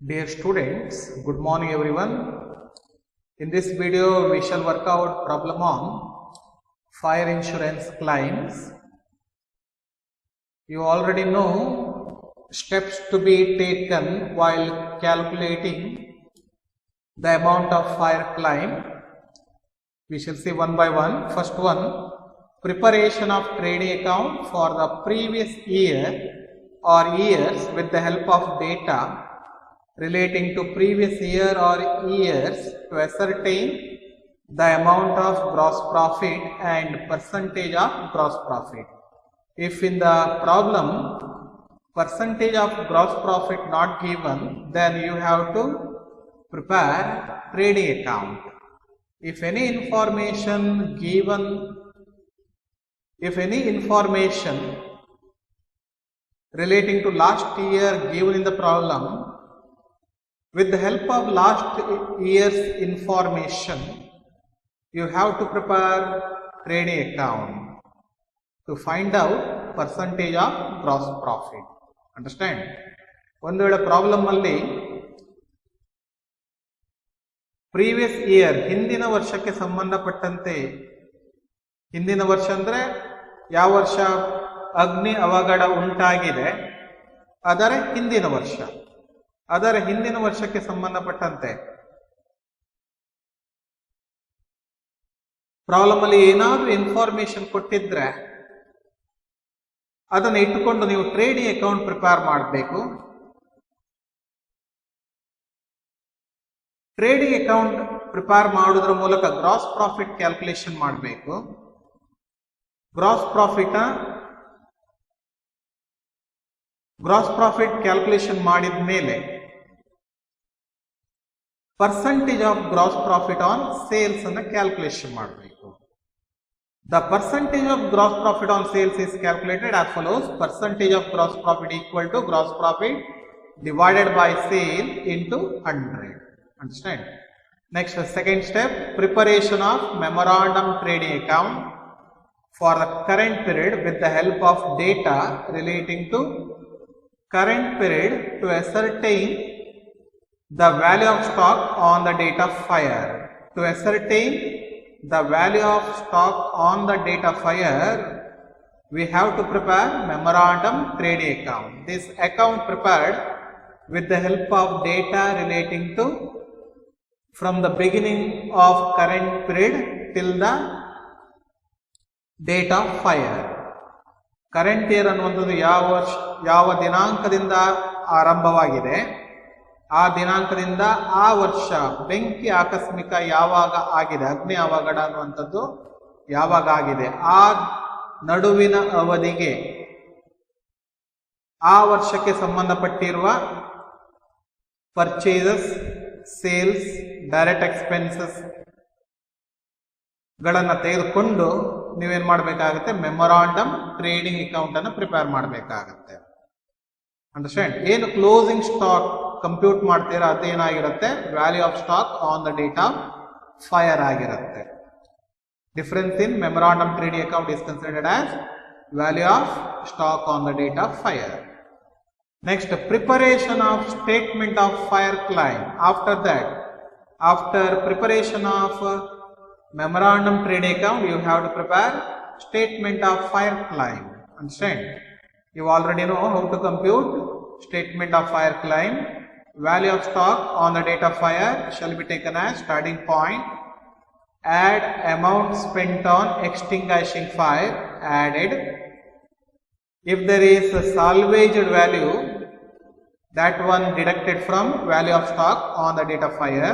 Dear students, good morning everyone. In this video, we shall work out problem on fire insurance claims. You already know steps to be taken while calculating the amount of fire claim. We shall see one by one. First one, preparation of trading account for the previous year or years with the help of data relating to previous year or years to ascertain the amount of gross profit and percentage of gross profit. If in the problem percentage of gross profit not given, then you have to prepare trading account. If any information relating to last year given in the problem, with the help of last year's information, you have to prepare trading account to find out percentage of gross profit. Understand? ಒಂದು ವೇಳೆ problem ಅಲ್ಲಿ previous year ಹಿಂದಿನ ವರ್ಷಕ್ಕೆ ಸಂಬಂಧಪಟ್ಟಂತೆ, ಹಿಂದಿನ ವರ್ಷ ಅಂದ್ರೆ ಯಾವ ವರ್ಷ ಅಗ್ನಿ ಅವಘಡ ಉಂಟಾಗಿದೆ ಅದರ ಹಿಂದಿನ ವರ್ಷ, ಅದರ ಹಿಂದಿನ ವರ್ಷಕ್ಕೆ ಸಂಬಂಧಪಟ್ಟಂತೆ ಪ್ರಾಬ್ಲಮ್ ಅಲ್ಲಿ ಏನಾದ್ರೂ ಇನ್ಫಾರ್ಮೇಶನ್ ಕೊಟ್ಟಿದ್ರೆ ಅದನ್ನು ಇಟ್ಟುಕೊಂಡು ನೀವು ಟ್ರೇಡಿಂಗ್ ಅಕೌಂಟ್ ಪ್ರಿಪೇರ್ ಮಾಡಬೇಕು. ಟ್ರೇಡಿಂಗ್ ಅಕೌಂಟ್ ಪ್ರಿಪೇರ್ ಮಾಡೋದ್ರ ಮೂಲಕ ಗ್ರಾಸ್ ಪ್ರಾಫಿಟ್ ಕ್ಯಾಲ್ಕುಲೇಷನ್ ಮಾಡಬೇಕು. ಗ್ರಾಸ್ ಪ್ರಾಫಿಟ್ ಕ್ಯಾಲ್ಕುಲೇಷನ್ ಮಾಡಿದ ಮೇಲೆ percentage of gross profit on sales ಅನ್ನ ಕ್ಯಾಲ್ಕುಲೇಷನ್ ಮಾಡಬೇಕು. The percentage of gross profit on sales is calculated as follows: percentage of gross profit equal to gross profit divided by sale into 100. Understand? Next, second step, preparation of memorandum trading account for the current period with the help of data relating to current period to ascertain the value of stock on the date of fire. To ascertain the value of stock on the date of fire, we have to prepare memorandum trading account. This account prepared with the help of data relating to from the beginning of current period till the date of fire. Current year ಅನ್ನುವಂಥದ್ದು ಯಾವ ದಿನಾಂಕದಿಂದ ಆರಂಭವಾಗಿದೆ, ಆ ದಿನಾಂಕದಿಂದ ಆ ವರ್ಷ ಬೆಂಕಿ ಆಕಸ್ಮಿಕ ಯಾವಾಗ ಆಗಿದೆ, ಅಗ್ನಿ ಅವಘಡ ಅನ್ನುವಂಥದ್ದು ಯಾವಾಗ ಆಗಿದೆ, ಆ ನಡುವಿನ ಅವಧಿಗೆ ಆ ವರ್ಷಕ್ಕೆ ಸಂಬಂಧಪಟ್ಟಿರುವ ಪರ್ಚೇಸಸ್, ಸೇಲ್ಸ್, ಡೈರೆಕ್ಟ್ ಎಕ್ಸ್ಪೆನ್ಸಸ್ ಗಳನ್ನ ತೆಗೆದುಕೊಂಡು ನೀವೇನ್ ಮಾಡಬೇಕಾಗುತ್ತೆ, ಮೆಮೊರಾಂಡಮ್ ಟ್ರೇಡಿಂಗ್ ಅಕೌಂಟ್ ಅನ್ನು ಪ್ರಿಪೇರ್ ಮಾಡಬೇಕಾಗುತ್ತೆ. ಅಂಡರ್ಸ್ಟ್ಯಾಂಡ್? ಏನು ಕ್ಲೋಸಿಂಗ್ ಸ್ಟಾಕ್ ಕಂಪ್ಯೂಟ್ ಮಾಡ್ತೀರಾ ಅದೇನಾಗಿರುತ್ತೆ, value of stock on the date of fire ಆಗಿರುತ್ತೆ. Difference in memorandum trading account is considered as value of stock on the date of fire. Next, preparation of statement of fire claim. After preparation of memorandum trading account, you have to prepare statement of fire claim. Understand? You already know how to compute statement of fire claim. Value of stock on the date of fire shall be taken as starting point. Add amount spent on extinguishing fire, added. If there is a salvaged value, that one deducted from value of stock on the date of fire.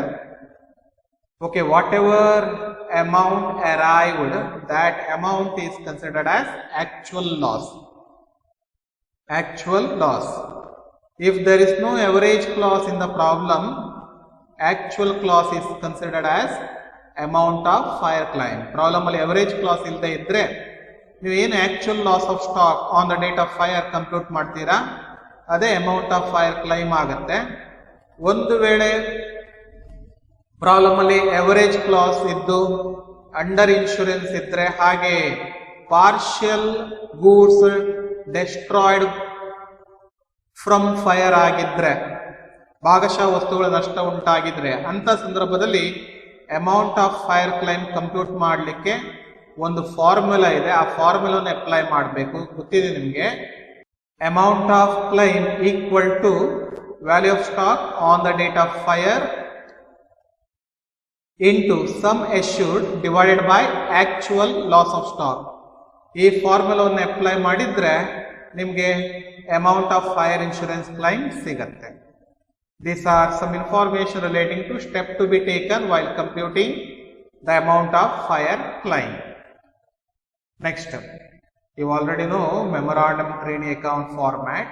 Okay, whatever amount arrived, that amount is considered as actual loss. Actual loss. If there is no average clause in the problem, actual clause is considered as amount of fire claim. Problem ಅಲ್ಲಿ average clause ಇಲ್ಲದೆ ಇದ್ರೆ ನೀವು ಏನು actual loss of stock on the date of fire compute ಮಾಡ್ತೀರಾ ಅದೇ amount of fire claim ಆಗುತ್ತೆ. ಒಂದು ವೇಳೆ ಪ್ರಾಬ್ಲಮ್ ಅಲ್ಲಿ ಎವರೇಜ್ ಕ್ಲಾಸ್ ಇದ್ದು ಅಂಡರ್ ಇನ್ಶೂರೆನ್ಸ್ ಇದ್ರೆ, ಹಾಗೆ partial goods destroyed from fire ಆಗಿದ್ರೆ, ಭಾಗಶಃ ವಸ್ತುಗಳ ನಷ್ಟ ಉಂಟಾಗಿದ್ರೆ ಅಂತ ಸಂದರ್ಭದಲ್ಲಿ amount of fire claim compute ಮಾಡಲಿಕ್ಕೆ ಒಂದು ಫಾರ್ಮುಲಾ ಇದೆ, ಆ ಫಾರ್ಮುಲಾನ ಅಪ್ಲೈ ಮಾಡಬೇಕು. ಗೊತ್ತಿದೆ ನಿಮಗೆ. Amount of claim equal to value of stock on the date of fire into sum assured divided by actual loss of stock. ಈ ಫಾರ್ಮುಲಾವನ್ನು ಅಪ್ಲೈ ಮಾಡಿದ್ರೆ ನಿಮಗೆ amount of fire insurance claim ಸಿಗತ್ತೆ. These are some information relating to step to be taken while computing the amount of fire claim. Next, you already know memorandum trading account format.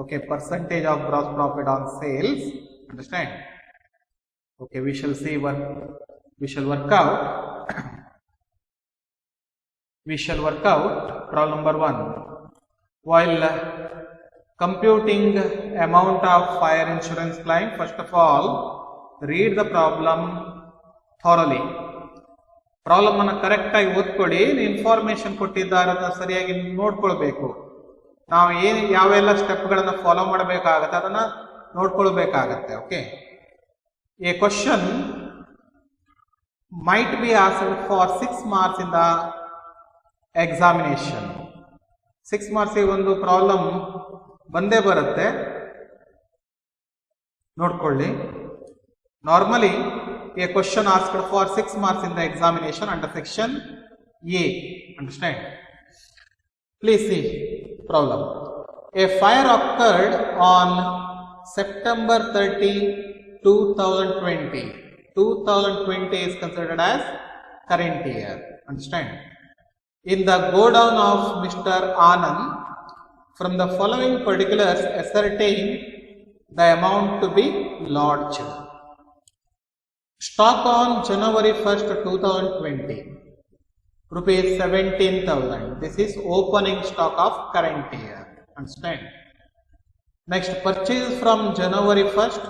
Okay, percentage of gross profit on sales. Understand? Okay, we shall work out problem number 1. While computing amount of fire insurance claim, first of all, read the problem thoroughly. Problem ಅನ್ನು correct ಆಗಿ ಓದ್ಕೊಳ್ಳಿ. Information ಕೊಟ್ಟಿದ್ದಾರೆ ಅದನ್ನ ಸರಿಯಾಗಿ ನೋಡ್ಕೊಳ್ಬೇಕು. ನಾವು ಯಾವೆಲ್ಲ ಸ್ಟೆಪ್ಗಳನ್ನು follow ಮಾಡಬೇಕಾಗತ್ತೆ ಅದನ್ನ ನೋಡ್ಕೊಳ್ಬೇಕಾಗತ್ತೆ. Okay, a question might be asked for 6 marks in the examination. 6 marks ಗೆ ಒಂದು ಪ್ರಾಬ್ಲಮ್ ಬಂದೇ ಬರುತ್ತೆ, ನೋಡ್ಕೊಳ್ಳಿ. Normally a question asked for 6 marks in the examination under section A. Understand? Please see problem. A fire occurred on September 30, 2020. 2020 is considered as current year. Understand? In the godown of Mr. Anand, from the following particulars ascertain the amount to be lodged. Stock on January 1st, 2020, rupees 17,000. This is opening stock of current year. Understand? Next, purchase from January 1st,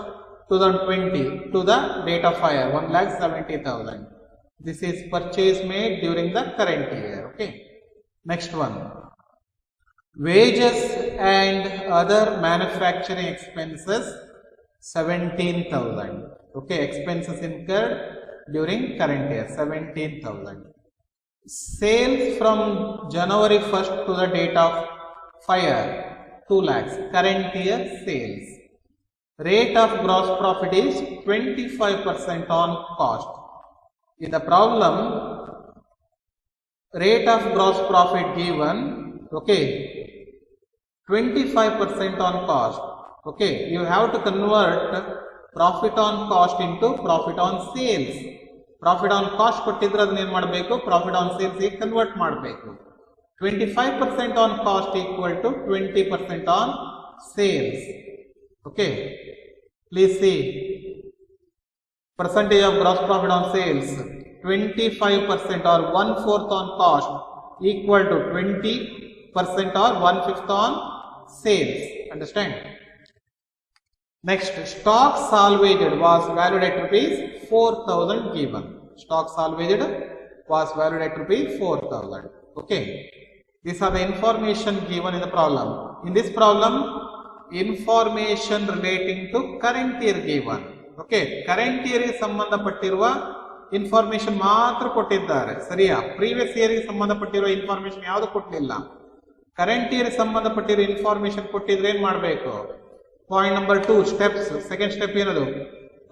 2020 to the date of fire, 1,70,000. This is purchase made during the current year. Okay. Next one, wages and other manufacturing expenses, 17,000. Okay, expenses incurred during current year, 17,000. Sales from January 1st to the date of fire, 2 lakhs, current year sales. Rate of gross profit is 25% on cost. In the problem, rate of gross profit given, okay, 25% on cost. Okay, you have to convert profit on cost into profit on sales. Profit on cost ಕೊಟ್ಟಿದ್ರೆ ಅದನ್ನ ಏನು ಮಾಡಬೇಕು, profit on sales ಗೆ convert ಮಾಡಬೇಕು. 25% on cost equal to 20% on sales. Okay, please see percentage of gross profit on sales, 25% or 1/4 on cost equal to 20% or 1/5 on sales. Understand? Next, stock salvaged was valued at rupees 4,000 given. Stock salvaged was valued at rupees 4,000. Okay, these are the information given in the problem. In this problem, information relating to current year given. Okay, current year ಗೆ ಸಂಬಂಧಪಟ್ಟಿರುವ information ಮಾತ್ರ ಕೊಟ್ಟಿದ್ದಾರೆ, ಸರಿಯಾ? Previous year ಗೆ ಸಂಬಂಧಪಟ್ಟಿರುವ information ಯಾವುದು ಕೊಟ್ಟಿಲ್ಲ. Current year ಸಂಬಂಧಪಟ್ಟಿರುವ information ಕೊಟ್ಟಿದ್ರೆ ಏನ್ ಮಾಡಬೇಕು? Point number 2 steps. Second step ಏನದು?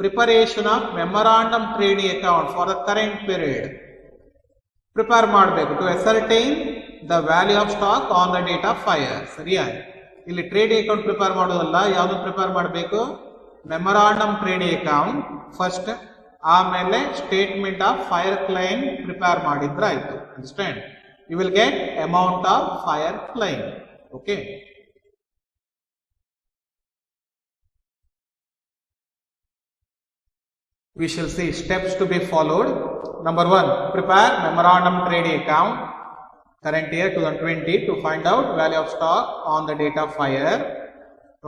Preparation of memorandum trading account for the current period prepare ಮಾಡಬೇಕು to ascertain the value of stock on the date of fire. ಸರಿಯಾ? ಇಲ್ಲಿ ಟ್ರೇಡಿಂಗ್ ಅಕೌಂಟ್ ಪ್ರಿಪೇರ್ ಮಾಡೋದಲ್ಲ, ಯಾವ್ದು prepare ಮಾಡಬೇಕು? ಮೆಮೊರಾಂಡಮ್ ಟ್ರೇಡಿಂಗ್ ಅಕೌಂಟ್ ಫಸ್ಟ್, ಆಮೇಲೆ statement of fire claim prepare ಮಾಡಿದ್ರೆ ಆಯ್ತು. Understand? You will get amount of fire claim. Okay, we shall see steps to be followed. Number 1, prepare memorandum trading account current year 2020 to find out value of stock on the date of fire.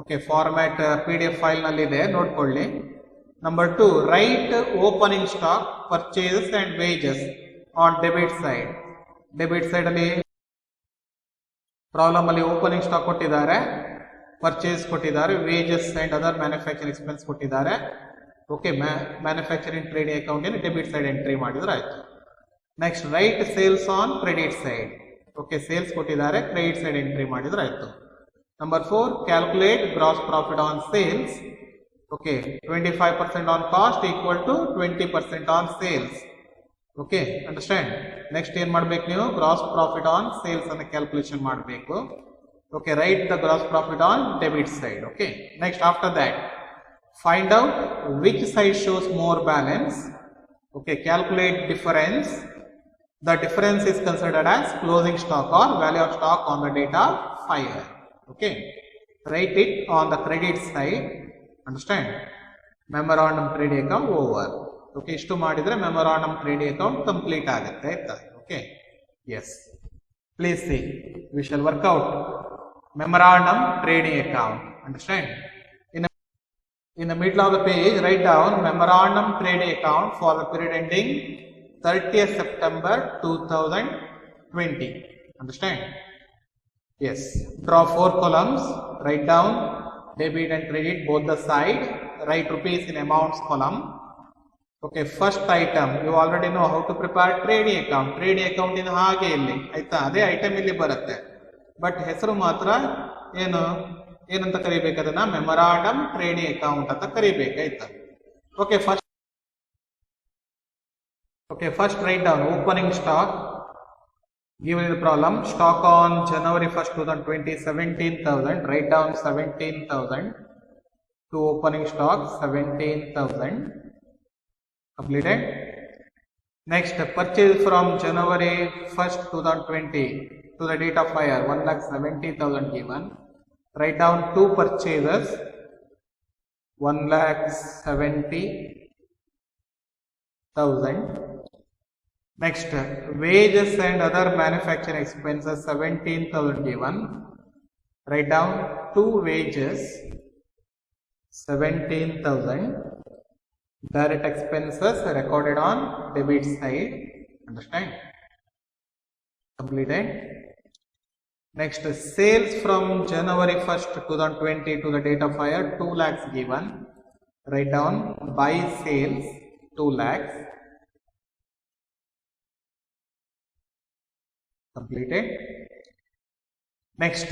Okay, format PDF file nalli ide, nodkolli. Number 2, write opening stock, purchases and wages on debit side. Debit side alli problem alli opening stock kottidare, purchase ಕೊಟ್ಟಿದ್ದಾರೆ, wages and other manufacturing expense ಕೊಟ್ಟಿದ್ದಾರೆ. Okay, manufacturing trading account debit side entry ಮಾಡಿದ್ರೆ ಆಯ್ತು. Next write sales on credit side. Okay, sales ಕೊಟ್ಟಿದ್ದಾರೆ, credit side entry ಮಾಡಿದ್ರೆ ಆಯ್ತು. Number 4, calculate gross profit on sales. Okay, 25% on cost equal to 20% on sales. Okay, understand. Next ಏನ್ ಮಾಡ್ಬೇಕು ನೀವು? Gross profit on sales ಅನ್ನು calculation ಮಾಡಬೇಕು. Okay, write the gross profit on debit side. Okay, next after that, find out which side shows more balance. Okay, calculate difference. The difference is considered as closing stock or value of stock on the date of fire. Okay, write it on the credit side. Understand? Memorandum trade account over. Okay, ishtu madidre memorandum trade account complete agutte aita. Okay, yes, please see, we shall work out memorandum trading account. Understand? In the middle of the page, write down memorandum trading account for the period ending 30th September 2020. Understand? Yes. Draw 4 columns. Write down debit and credit both the side. Write rupees in amounts column. Okay, first item, you already know how to prepare trading account. Trading account in ಹಾಗೆ ಇಲ್ಲಿ ಆಯ್ತಾ, ಅದೇ item ಇಲ್ಲಿ ಬರುತ್ತೆ. But ಹೆಸರು ಮಾತ್ರ ಏನಂತ ಕರಿಬೇಕು? ಅದನ್ನ ಮೆಮೊರಾಂಡಮ್ ಟ್ರೇಡಿಂಗ್ ಅಕೌಂಟ್ ಅಂತ ಕರಿಬೇಕಾಯ್ತಾ. First write down opening stock. Given the problem, stock on January 1st, 2020, 17,000. Write down 17,000 to opening stock 17,000. Completed. Next, purchase from January 1st, 2020 to the date of fire 1,70,000 given. Write down 2 purchases 1,70,000. Next, wages and other manufacturing expenses 17,000 given. Write down 2 wages 17,000. Direct expenses recorded on debit side. Understand? Completed. Next, sales from January 1st, 2020 to the date of fire 2 lakhs given. Write down by sales 2 lakhs. Completed. Next,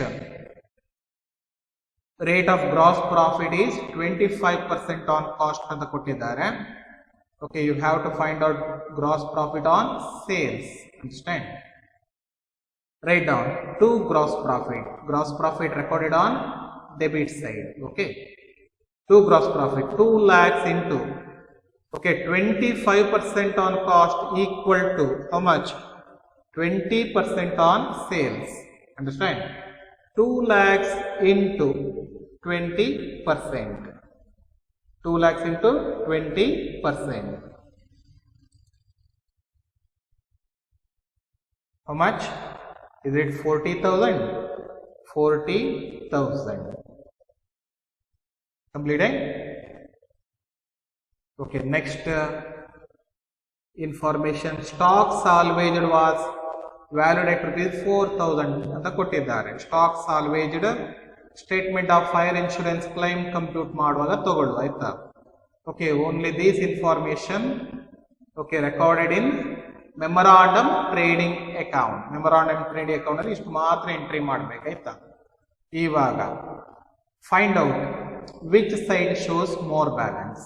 rate of gross profit is 25% on cost ಅಂತ ಕೊಟ್ಟಿದ್ದಾರೆ. Okay, you have to find out gross profit on sales. Understand? Write down 2 gross profit recorded on debit side. Okay, 2 gross profit 2 lakhs into 25% on cost equal to how much? 20% on sales. Understand? 2 lakhs into 20%. 2 lakhs into 20%. How much? Is it 40,000? 40,000. Completed? Okay, next information. Stock salvaged was valued at ₹4,000 ಅಂತ ಕೊಟ್ಟಿದ್ದಾರೆ. Stock salvaged statement of fire insurance claim compute ಮಾಡುವಾಗ ತಗೊಳ್ಳು ಆಯ್ತಾ. Okay, only these information recorded in memorandum trading account. Memorandum trading account ಅಲ್ಲಿ ಇಷ್ಟು ಮಾತ್ರ entry ಮಾಡ್ಬೇಕಾಯ್ತಾ. ಇವಾಗ find out which side shows more balance.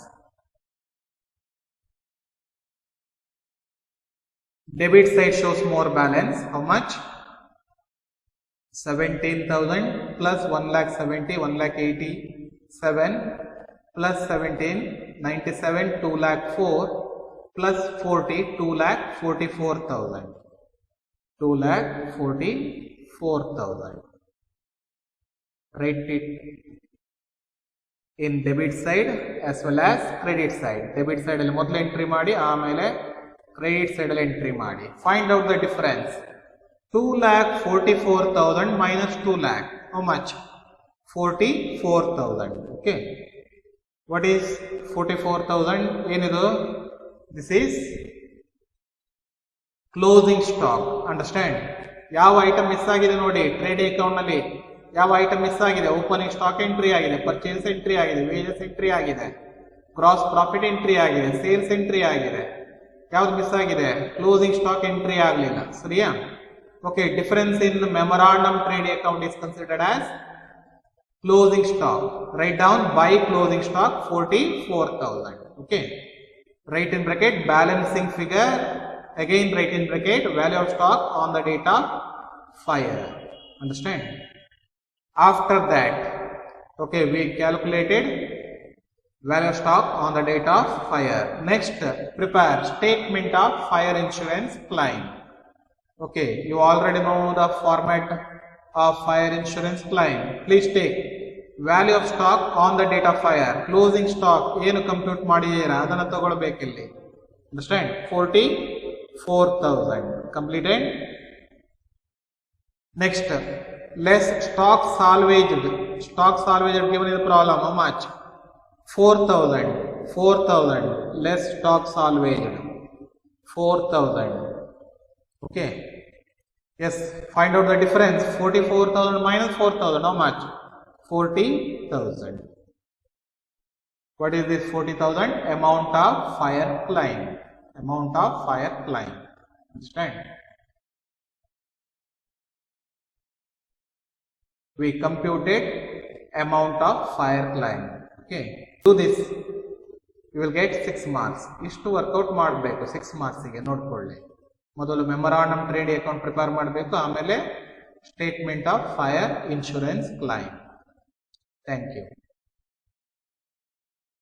Debit side shows more balance. How much? 17,000 plus 1,70,000, 1,87,000 plus 17, 97, 2,04,000 plus 40, 2,44,000. 2,44,000. Write it in debit side as well as credit side. Debit side ಅಲ್ಲಿ ಮೊದಲು entry ಮಾಡಿ, ಆಮೇಲೆ credit side ಅಲ್ಲಿ entry ಮಾಡಿ. Find out the difference. 2,44,000 minus 2 lakh. How much? 44,000. Okay. What is 44,000? ಏನಿದು? This is closing stock. Understand? ಯಾವ item miss ಆಗಿದೆ ನೋಡಿ ಟ್ರೇಡಿಂಗ್ ಅಕೌಂಟ್ ನಲ್ಲಿ. ಯಾವ ಐಟಮ್ ಮಿಸ್ ಆಗಿದೆ? ಓಪನಿಂಗ್ ಸ್ಟಾಕ್ ಎಂಟ್ರಿ ಆಗಿದೆ, ಪರ್ಚೇಸ್ ಎಂಟ್ರಿ ಆಗಿದೆ, ವೇಜಸ್ ಎಂಟ್ರಿ ಆಗಿದೆ, ಗ್ರಾಸ್ ಪ್ರಾಫಿಟ್ ಎಂಟ್ರಿ ಆಗಿದೆ, ಸೇಲ್ಸ್ ಎಂಟ್ರಿ ಆಗಿದೆ. ಯಾವ್ದು ಮಿಸ್ ಆಗಿದೆ? ಕ್ಲೋಸಿಂಗ್ ಸ್ಟಾಕ್ ಎಂಟ್ರಿ ಆಗಲಿಲ್ಲ. ಸರಿಯಾ? Okay, difference in memorandum trade account is considered as closing stock. Write down by closing stock 44,000. Okay, write in bracket balancing figure, again write in bracket value of stock on the date of fire. Understand? After that, okay, we calculated value of stock on the date of fire. Next, prepare statement of fire insurance claim. Okay, you already know the format of fire insurance claim. Please take value of stock on the date of fire. Closing stock ಏನು compute ಮಾಡಿದ್ದೀರಾ ಅದನ್ನು ತಗೊಳ್ಬೇಕಿಲ್ಲಿ. Understand? 44,000 completed. Next, less stock salvaged. Stock salvaged given is the problem. How much? 4,000. 4,000 less stock salvaged. 4,000. Okay. Yes, find out the difference. 44,000 minus 4,000. How much? 40,000. What is this 40,000? Amount of fire claim. Amount of fire claim. Understand? We computed amount of fire claim. Okay. Do this. You will get 6 marks. ಇಷ್ಟು workout ಮಾಡಬೇಕು 6 ಮಾರ್ಕ್ಸಿಗೆ. ನೋಡ್ಕೊಳ್ಳಿ. ಮೊದಲು memorandum trade account prepare ಮಾಡಬೇಕು, ಆಮೇಲೆ statement of fire insurance claim. Thank you.